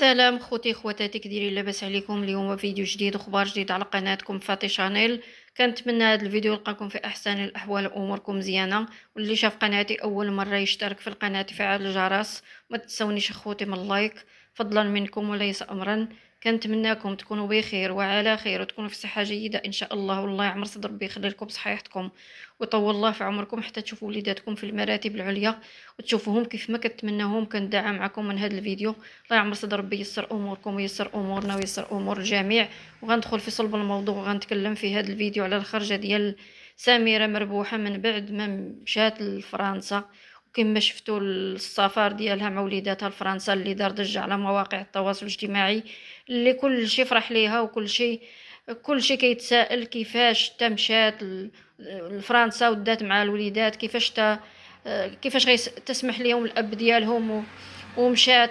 سلام خوتي خواتاتي، كديرين لاباس عليكم؟ اليوم فيديو جديد وخبار جديد على قناتكم فاتي شانيل. كنتمنى هذا الفيديو يلقاكم في احسن الاحوال واموركم مزيانه، واللي شاف قناتي اول مره يشترك في القناه يفعل الجرس. ما تنسونيش اخوتي من اللايك فضلا منكم وليس امرا. كنتمناكم تكونوا بخير وعلى خير وتكونوا في صحه جيده ان شاء الله، والله يعمر صدر ربي يخلي لكم صحيحتكم ويطول الله في عمركم حتى تشوفوا وليداتكم في المراتب العليا وتشوفوهم كيف ما كتمناهم. كندعى معكم من هذا الفيديو. الله يعمر صدر ربي ييسر اموركم وييسر امورنا وييسر امور الجميع. وغندخل في صلب الموضوع وغنتكلم في هذا الفيديو على الخرجه ديال سميره مربوحه من بعد ما مشات لفرنسا. وكما شفتوا السفر ديالها مع وليداتها لفرنسا اللي دار ضجه على مواقع التواصل الاجتماعي، اللي كل شيء فرح ليها وكل شيء كيتسائل كيفاش تمشات لفرنسا ودات مع الوليدات، كيفاش تسمح ليهم الاب ديالهم ومشات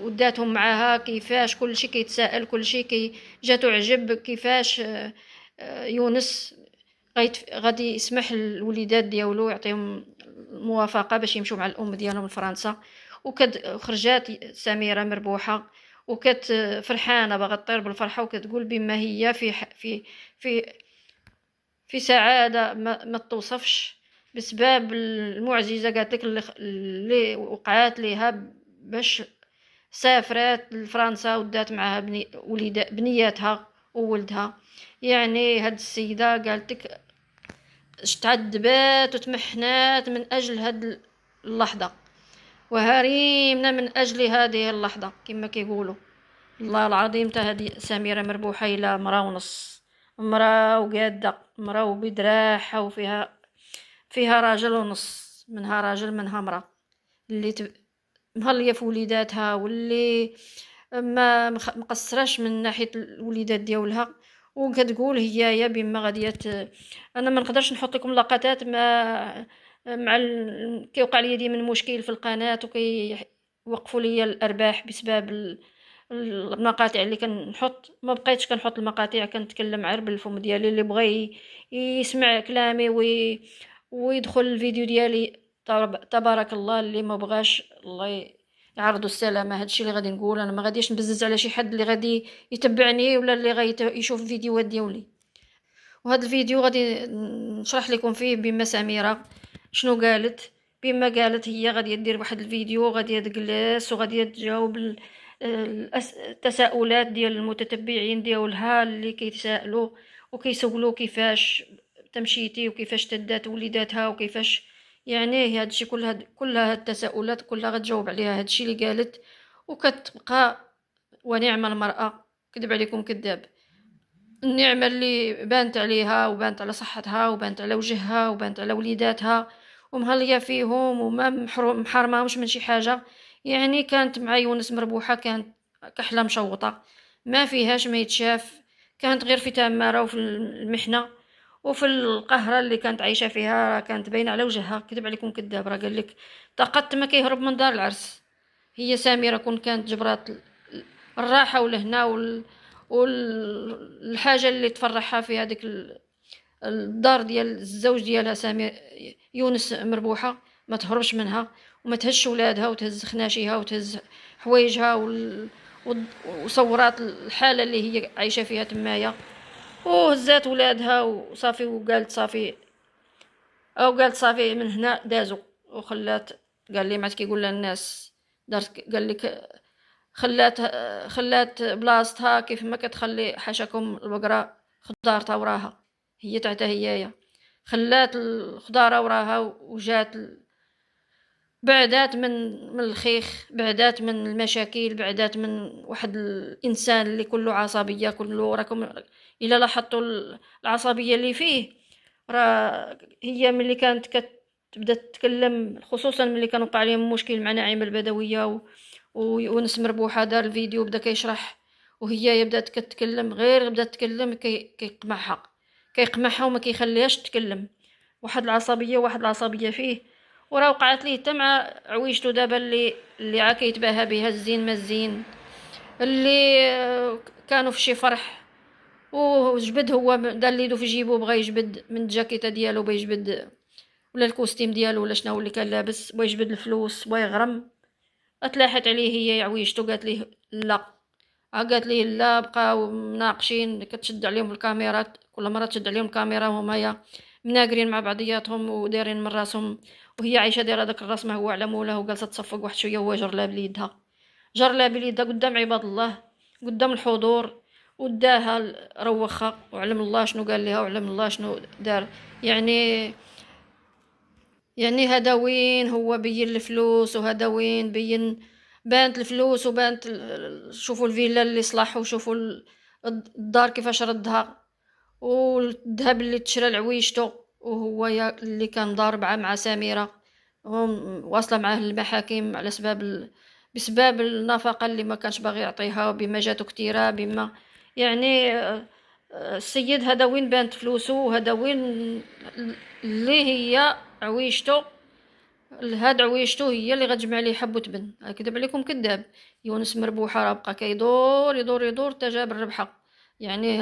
وداتهم معاها، كيفاش كلشي كيتسائل كلشي جاتو عجب كيفاش يونس غادي يسمح للوليدات ديالو يعطيهم الموافقه باش يمشوا مع الام ديالهم لفرنسا. خرجات سميره مربوحه وكت فرحانه باغا طير بالفرحه، وكتقول بما هي في في سعاده ما توصفش بسبب المعجزه قالت لك اللي وقعات ليها باش سافرات لفرنسا ودات معها بنياتها وولدها. يعني هاد السيده قالت لك تعذبات وتمحنات من اجل هاد اللحظه، وهريمنا من اجل هذه اللحظه كما كيقولوا. الله العظيم تا هذه سميره مربوحه الى مرا ونص، مرا وقاده، مرا وبدراحه، فيها راجل ونص، منها راجل منها مرا اللي مهليه في وليداتها، واللي ما مقصراش من ناحيه الوليدات ديالها. وكتقول هي يا بما غاديات. انا ما نقدرش نحط لكم لقطات مع كيوقع لي ديما مشكل في القناه وكيوقفوا لي الارباح بسبب المقاطع اللي كنحط. ما بقيتش كنحط المقاطع، كنتكلم غير بالفم ديالي. اللي بغى يسمع كلامي ويدخل الفيديو ديالي تبارك الله، اللي ما بغاش الله يعرضوا السلامه. هادشي اللي غادي نقول. انا ما غاديش نبزز على شي حد اللي غادي يتبعني ولا اللي غادي يشوف الفيديوهات ديالي. وهذا الفيديو غادي نشرح لكم فيه بما سميره شنو قالت. بما قالت هي غادي دير واحد الفيديو، غادي تجلس وغادي تجاوب التساؤلات ديال المتتبعين ديالها اللي كيتسائلوا وكيسولوا كيفاش تمشيتي وكيفاش تدات وليداتها وكيفاش. يعني هادشي كلها التساؤلات كلها غتجاوب عليها. هادشي اللي قالت. وكتبقى ونعم المرأة، كذب عليكم كذاب. النعمة اللي بانت عليها وبانت على صحتها وبانت على وجهها وبانت على وليداتها ومهلية فيهم وما محرمهمش من شي حاجة. يعني كانت مع يونس مربوحة، كانت كحلة مشوطة ما فيهاش ما يتشاف. كانت غير في تمارة وفي المحنة وفي القهرة اللي كانت عايشة فيها، كانت باينة على وجهها. كذب عليكم كذاب، راه قال لك طاقت ما كيهرب من دار العرس. هي سميرة كانت جبرات الراحة والهنا والحاجه اللي تفرحها في هذيك الدار ديال الزوج ديالها سامي يونس مربوحه، ما تهربش منها وما تهش ولادها وتهز خناشيها وتهز حوايجها وصورات الحاله اللي هي عايشه فيها تمايا، وهزات ولادها وصافي. وقالت صافي من هنا دازو وخلات. قال لي ما كيقول للناس دارت، قال لك خلات بلاصتها كيف ما كتخلي حاشاكم البقرة خضارتها وراها، هي تعتا هيايا خلات الخضارة وراها وجات بعدات من الخيخ، بعدات من المشاكل، بعدات من واحد الانسان اللي كله عصبيه. كله راكم الا لاحظتوا العصبيه اللي فيه، راه هي ملي كانت كتبدا تتكلم، خصوصا ملي كان وقع عليهم مشكل مع نعيمه البدويه ويونس مربوحه دار الفيديو بدا كيشرح، وهي بدات كتكلم. غير بدات تتكلم كيقمعها وما كيخليهاش تتكلم. واحد العصبيه فيه. وراه وقعت ليه حتى مع عويشتو دابا اللي عا كيتباهى بها الزين ما الزين، اللي كانوا في شي فرح وجبد هو دار ليدو في جيبو، بغى يجبد من الجاكيته ديالو، بغى يجبد ولا الكوستيم ديالو ولا شنو اللي كان لابس، بغى يجبد الفلوس، بغى يغرم. اتلاحت عليه هي عويشتو قالت ليه لا. قالت لي لا، بقاو مناقشين، كتشد عليهم الكاميرات، كل مره تشد عليهم الكاميرا وهما مناقرين مع بعضياتهم ودايرين من راسهم، وهي عايشه دايره داك الراس ما هو على مولاه، وجالسه تصفق واحد شويه وهو جر لها بليدها، جر لها بليدها قدام عباد الله، قدام الحضور، وداها روخها، وعلم الله شنو قال لها وعلم الله شنو دار. يعني هذا وين هو بين الفلوس، وهذا وين بين بانت الفلوس، وبانت شوفوا الفيلا اللي صلحوا، وشوفوا الدار كيفاش ردها، والذهب اللي تشرى لعويشتو، وهو اللي كان ضارب مع سميرة، هم واصله معاه للمحاكم على بسبب النفقه اللي ما كانش باغي يعطيها، بما جاتو كتيره، بما يعني السيد هذا وين بانت فلوسه، وهذا وين اللي هي عويشتو، هاد عويشتو هي اللي غتجمع ليه حب وتبن. كذب عليكم كذاب. يونس مربوحه راه بقى كيدور يدور يدور تا جاب الربحه. يعني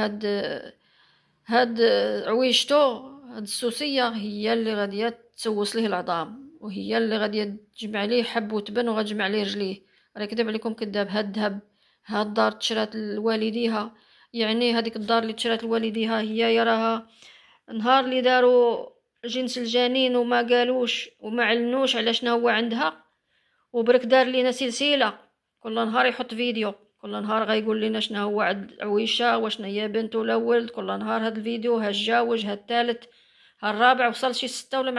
هاد عويشتو، هاد السوسيه هي اللي غاديه تسوس ليه العظام، وهي اللي غاديه تجمع ليه حب وتبن، وغتجمع ليه رجليه. راه كذب عليكم كذاب. هاد الذهب، هاد الدار تشرات لوالديها، يعني هذيك الدار اللي تشرات لوالديها هي يراها نهار اللي داروا جنس الجنين وما قالوش وما علنوش على شنو هو عندها، وبرك دار لينا سلسله، كل نهار يحط فيديو، كل نهار غيقول لنا شنو هو عند عويشه، وشنا هي بنت ولا ولد، كل نهار هاد الفيديو، ها الجاوج، ها الثالث، ها الرابع، وصل شي 6 ولا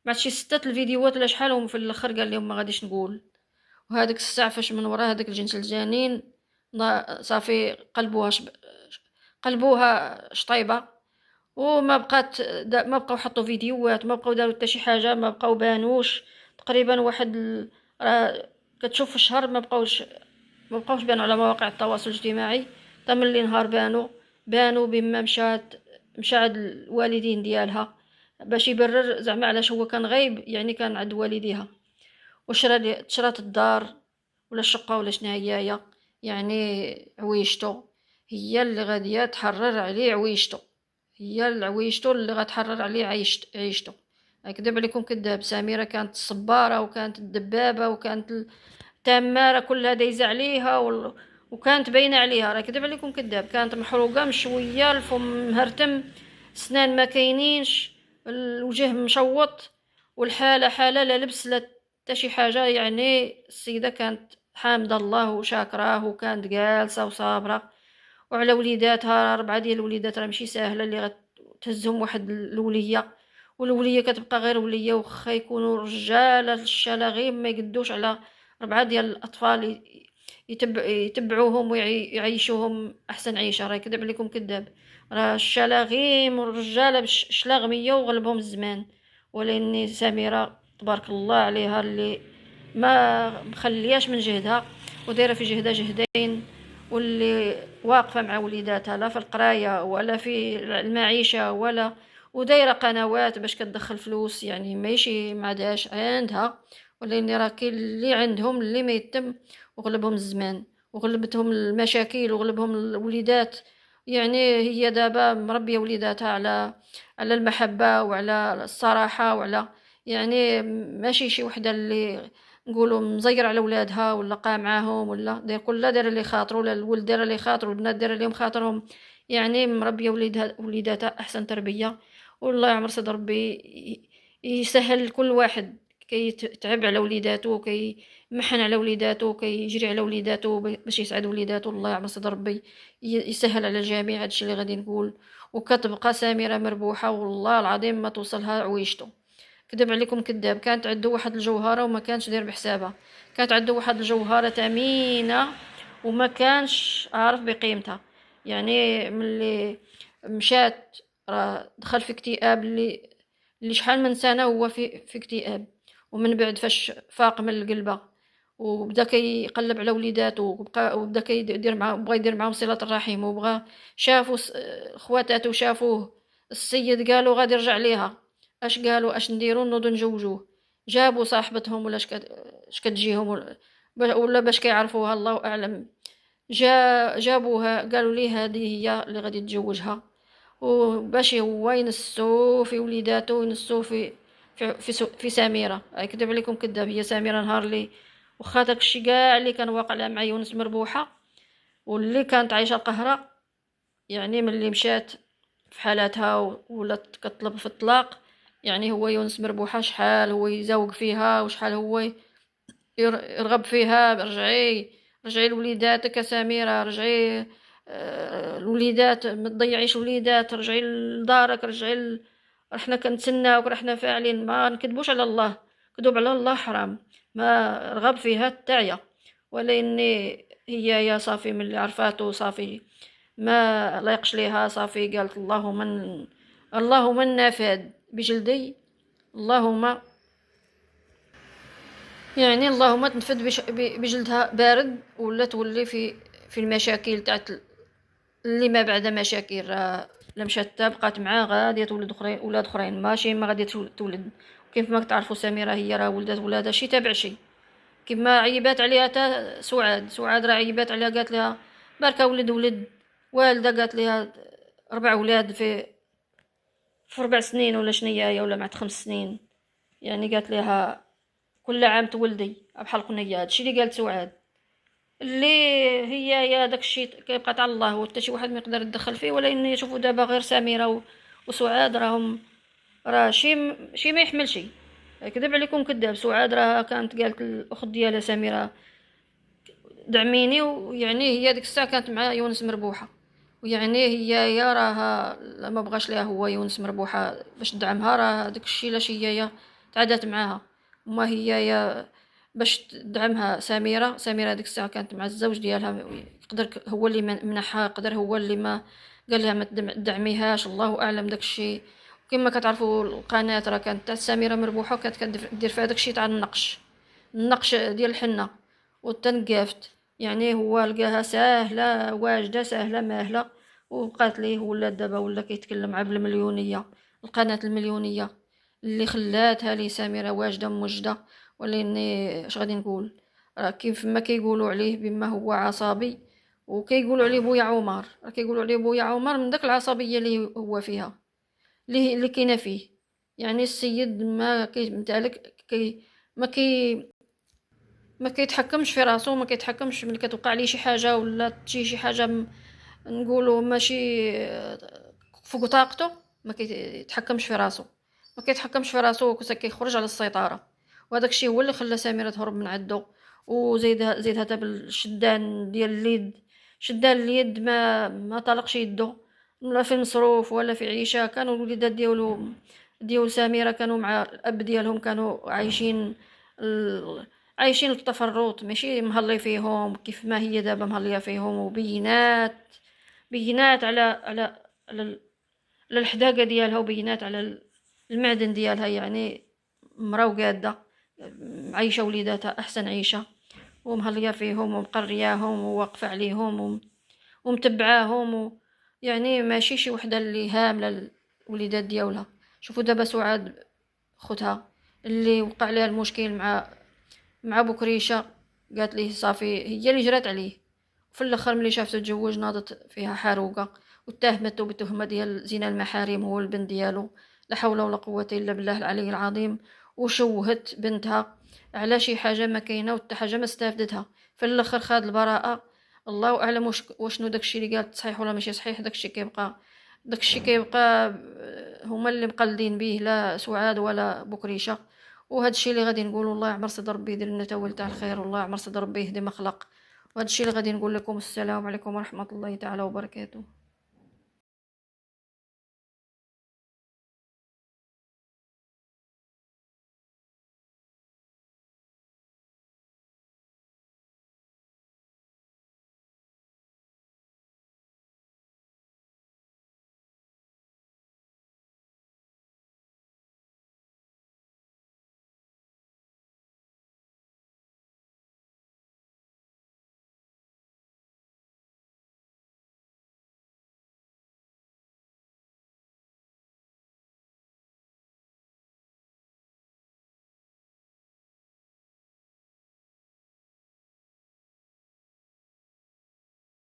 مع شي 6 الفيديوهات ولا شحالهم. في الاخر قال لهم ما غاديش نقول. وهذيك الساعه فاش من ورا هذاك الجنس الجنين صافي قلبوها شطيبه، وما بقات ما بقاو حطوا فيديوهات، ما بقاو داروا حتى شي حاجه، ما بقاو بانوش تقريبا واحد راه كتشوف في الشهر ما بقاوش بانوا على مواقع التواصل الاجتماعي. حتى ملي نهار بانوا بما مشى عند الوالدين ديالها باش يبرر زعما علاش هو كان غايب، يعني كان عند والديها، شرات الدار ولا الشقه ولا شنو هي، يعني عويشتو هي اللي غاديه تحرر عليه عويشتو، هي العويشتو اللي غتحرر عليه عيشتو. كذب عليكم كذاب. سميرة كانت الصبارة، وكانت الدبابة، وكانت التمارة كلها دايزة عليها وكانت باينة عليها. راه كذب عليكم كذاب. كانت محروقة مشوية، الفم مهرتم، سنان ما كاينينش، الوجه مشوط، والحالة حالة لا لبس لا حتى شي حاجة. يعني السيدة كانت حامدة الله وشاكراه، وكانت جالسة وصابرة، وعلى وليداتها 4 ديال الوليدات راه ماشي ساهله اللي غتهزهم واحد الوليه، والوليه كتبقى غير وليه، وخا يكونوا رجاله الشلاغيم ما يقدوش على 4 ديال الاطفال يتبعوهم ويعيشوهم احسن عيشه. راه كذب عليكم كذاب. راه الشلاغيم والرجاله شلاغميه وغلبهم الزمان. ولاني سميره تبارك الله عليها اللي ما مخلياش من جهدها، ودايره في جهدها جهدين، واللي واقفه مع وليداتها لا في القرايه ولا في المعيشه ولا، ودايره قنوات باش كتدخل فلوس، يعني ماشي ما عندهاش عندها، ولاني راه كاين اللي عندهم اللي ما يتم، وغلبهم الزمان وغلبتهم المشاكل وغلبهم الوليدات. يعني هي دابا مربيه وليداتها على المحبه وعلى الصراحه، وعلى يعني ماشي شي وحده اللي نقولوا مزير على ولادها ولا قا معاهم ولا داير كلها داير اللي خاطرو، ولا الولد داير اللي خاطرو، البنات داير ليهم خاطرهم. يعني مربيه وليداتها احسن تربيه. والله يعمر صدر ربي يسهل لكل واحد كي يتعب على وليداتو، كي يمحن على وليداتو، كي يجري على وليداتو باش يسعد وليداتو. الله يعمر صدر ربي يسهل على الجميع. هادشي اللي غادي نقول. وكتبقى سميرة مربوحه، والله العظيم ما توصلها عويشتو. كذب عليكم كذاب. كانت عنده واحد الجوهره وما كانش داير بحسابها. كانت عنده واحد الجوهره ثمينه وما كانش عارف بقيمتها. يعني ملي مشات راه دخل في اكتئاب اللي شحال من سنه هو في اكتئاب. ومن بعد فاش فاق من القلبه وبدا كيقلب على وليداتو، وبدا كيدير معاهم، بغى يدير معاهم صله الرحم، وبغى شافوا خواتاتو شافوه السيد قالوا غادي يرجع ليها. اش قالوا اش نديروا نوض نجوجوه. جابوا صاحبتهم ولا اش كتجيهم ولا باش كيعرفوها الله اعلم. جابوها قالوا لي هذه هي اللي غادي تزوجها، وباش هو ينسو في وليداتو وينسو في سميره. كذب عليكم كذاب. هي سميره نهار اللي وخا داكشي كاع اللي كان واقع لها مع يونس مربوحه واللي كانت عايشه القهره، يعني ملي مشات في حالاتها ولات كطلب في الطلاق، يعني هو يونس مربوحه شحال هو يزوق فيها وشحال هو يرغب فيها. رجعي لوليداتك سميرة، رجعي الوليدات ما تضيعيش وليدات، رجعي لدارك، رجعي رحنا كنتسناوك، رحنا فاعلين، ما نكذبوش على الله، كذوب على الله حرام. ما رغب فيها التاعية، ولاني هي يا صافي من اللي عرفاتو صافي ما لايقش ليها، صافي قالت اللهم النافذ بجلدي، اللهم يعني اللهم تنفد بجلدها بارد، ولا تولي في المشاكل تاع اللي ما بعد مشاكل. لا مشات بقات معاه غاديه تولد اخرين، ولاد اخرين ماشي ما غادي تولد. كيف ما تعرفوا سميره هي راه ولدت ولادها شي تابع شي. كيما عيبات عليها تا سعاد راه عيبات عليها، قالت لها باركه ولد والده، قالت لها 4 ولاد في 4 سنين ولا شنيا ولا مع 5 سنين، يعني قالت لها كل عام تولدي بحال قنيه. هادشي اللي قالت سعاد، اللي هي يا داكشي كيبقى تاع الله، وحتى شي واحد ما يقدر يتدخل فيه. ولا ان يشوفوا دابا غير سميره وسعاد راهم راه شي ما يحمل شي. كذب عليكم كذاب. سعاد راه كانت قالت الاخت ديالها سميره دعميني، ويعني هي ديك الساعه كانت مع يونس مربوحه، ويعني هي يا راها ما بغاش ليها هو يونس مربوحه باش تدعمها، راه داك الشيء لاش هي تعادات معاها. وما هي يا باش تدعمها سميره ديك الساعه كانت مع الزوج ديالها، يقدر هو اللي منحها، يقدر هو اللي ما قال لها ما تدعميهاش، الله اعلم داك الشيء. كما كتعرفوا القناه راه كانت تاع سميره مربوحه، وكانت كدير فيها داك الشيء تاع النقش ديال الحنه والتنقافت. يعني هو لقاها ساهله واجده ساهله ماهله، وبقات ليه ولا دابا ولا كيتكلم عا بالمليونيه، القناه المليونيه اللي خلاتها لي سميره واجده موجده. ولاني اش غادي نقول، راه كيف ما كيقولوا عليه بما هو عصبي، وكيقولوا عليه بويا عمر، راه كيقولوا عليه بويا عمر من داك العصبيه اللي هو فيها، اللي كاينه فيه. يعني السيد ما كيمتالك ما كيتحكمش في راسو، ما كيتحكمش ملي كتوقع ليه شي حاجه ولا تجي شي حاجه نقولوا ماشي فوق طاقته، ما كيتحكمش في راسو، ما كيتحكمش في راسو كيخرج على السيطره. وهذاك الشيء هو اللي خلى سميره تهرب من عنده. زيد هذا بالشدان ديال اليد، شدان اليد ما طلقش يده، لا في المصروف ولا في عيشه. كانوا الوليدات ديال سميره كانوا مع الاب ديالهم، كانوا عايشين التفرط، ماشي مهلي فيهم كيف ما هي دابا مهليه فيهم. وبينات على الحداقه ديالها، وبينات على المعدن ديالها. يعني مرا وقاده عايشه وليداتها احسن عيشه، ومهليه فيهم ومقرياهم وواقفه عليهم ومتبعاهم. يعني ماشي شي وحده اللي هامله الوليدات ديالها. شوفوا دابا سعاد خوتها اللي وقع لها المشكل مع بكريشه، قالت ليه صافي، هي اللي جرات عليه. وفي الاخر ملي شافته تزوج ناضت فيها حاروقه، واتهمته بتهمه ديال زنا المحارم هو البنت ديالو. لا حول ولا قوه الا بالله العلي العظيم. وشوهت بنتها على شي حاجه ما كاينه، وحتى حاجه ما استافدتها. في الاخر خاد البراءه. الله اعلم وشنو داكشي اللي قالت صحيح ولا ماشي صحيح. داكشي كيبقى هما اللي مقلدين به، لا سعاد ولا بكريشه. وهذا الشيء اللي غادي نقول، الله يعمر صدر ربي يدير لنا تاول تاع الخير، والله يعمر صدر ربي يهدي مخلق. وهذا الشيء اللي غادي نقول لكم. السلام عليكم ورحمه الله تعالى وبركاته.